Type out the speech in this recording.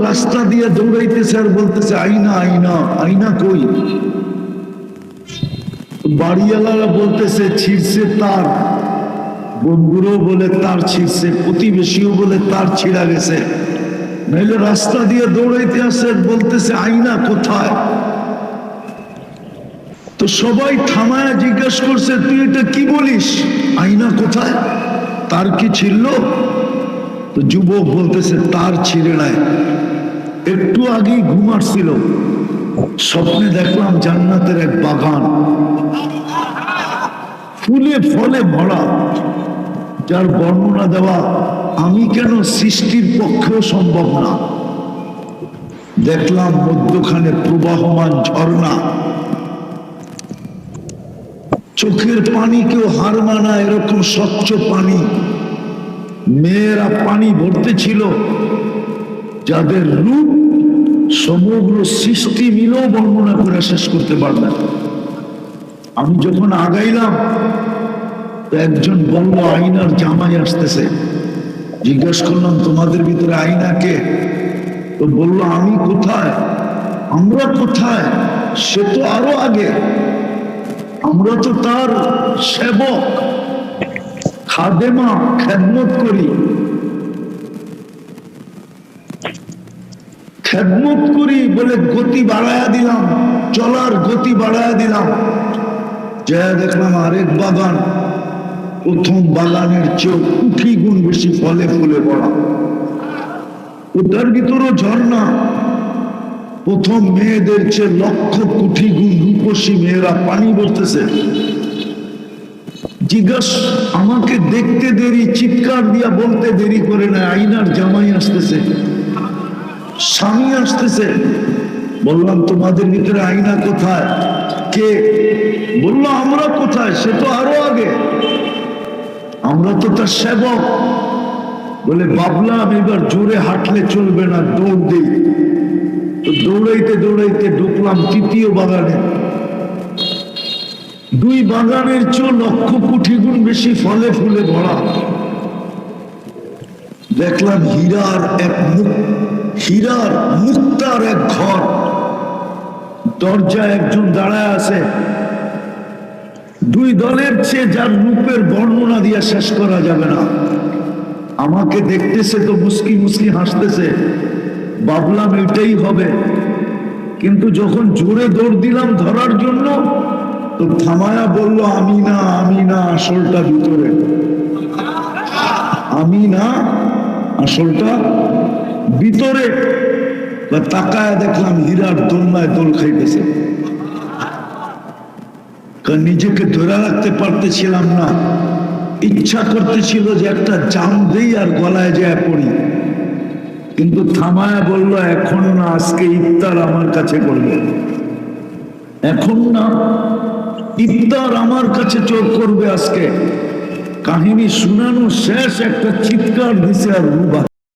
রাস্তা দিয়ে দৌড়াইতেছে আর বলতেছে আইনা আইনা, আইনা কই? বাড়িওয়ালারা বলতেছে ছিঁড়ছে তার, বন্ধুরও বলে তার ছিঁড়ছে, প্রতিবেশীও বলে তার ছিঁড়া গেছে। নাইলে রাস্তা দিয়ে দৌড়াইতে আসে বলতেছে আইনা কোথায়? তো সবাই থামায় জিজ্ঞাসা করছে তুই এটা কি বলিস, আইনা কোথায়? তার কি ছিড়ল? তো যুবক বলতেছে তার ছিঁড়ে নাই, একটু আগেই ঘুমাচ্ছিল, স্বপ্নে দেখলাম জান্নাতের এক বাগান, ফুলে ফলে ভরা, যার বর্ণনা দেওয়া আমি কেন সৃষ্টির পক্ষেও সম্ভব না। দেখলাম মধ্যখানে প্রবাহমান ঝর্ণা, চোখের পানি কেউ হার মানা এরকম স্বচ্ছ পানি, মেয়েরা পানি ভরতে ছিল যাদের রূপ সমগ্র সৃষ্টি মিলেও বর্ণনা করে শেষ করতে পারবে। আমি যখন আগাইলাম তো একজন বলল আইনার জামাই আসতেছে। জিজ্ঞেস করলাম তোমাদের ভিতরে আইনা কে? তো বলল আমি কোথায়, আমরা কোথায়, সে তো আরো আগে, আমরা তো তার সেবক, খাদেমা, খেদমত করি, খেদমত করি বলে গতি বাড়ায়া দিলাম, চলার গতি বাড়ায়া দিলাম। যা দেখলাম আরেক বাগান, প্রথম বাগানের চেয়ে কোটি গুণ বেশি ফলে ফুলে ভরা, ওটার ভিতরও ঝর্ণা, প্রথম মেয়েদের চেয়ে লক্ষ কোটি গুণ রূপসী মেয়েরা পানি ভরতেছে। জিজ্ঞাসা আমাকে দেখতে দেরি, চিৎকার দিয়া বলতে দেরি করে না, আইনার জামাই আসতেছে, স্বামী আসতেছে। বললাম তোমাদের ভিতরে আইনা কোথায়, কে? বললো আমরা কোথায়, সে তো আরো আগে, আমরা তো তার সেবক। বলে ভাবলাম এবার জোরে হাঁটলে চলবে না, দৌড় দিই। তো দৌড়াইতে দৌড়াইতে ঢুকলাম তৃতীয় বাগানে, দুই বাগানের চেয়ে লক্ষ কোটি গুণ বেশি ফলে ফুলে ভরা। দেখলাম হীরার মুক্তার এক ঘর, দরজায় একজন দাঁড়ায় আছে। দুই দলের চেয়ে যার রূপের বর্ণনা দিয়া শেষ করা যাবে না। আমাকে দেখতেছে তো মুস্কি মুস্কি হাসতেছে, ভাবলাম এটাই হবে। কিন্তু যখন জোরে দৌড় দিলাম ধরার জন্য, তো থামায়া বলল আমি না, আমি না, আসলটা ভিতরে, আমি না, আসলটা ভিতরে। তাকায় দেখলাম হীরার দোলনায় দোল খাইতেছে। নিজেকে ধরে রাখতে পারতেছিলাম না, ইচ্ছা করতেছিল যে একটা জাম দেই আর গলায় যায় পড়ি, কিন্তু থামায়া বললো এখন না, আজকে ইফতার আমার কাছে করবে, এখন না, ইফতার আমার কাছে চোর করবে আজকে। কাহিনী শুনানো শেষ, একটা চিৎকার দিছে আর রুবা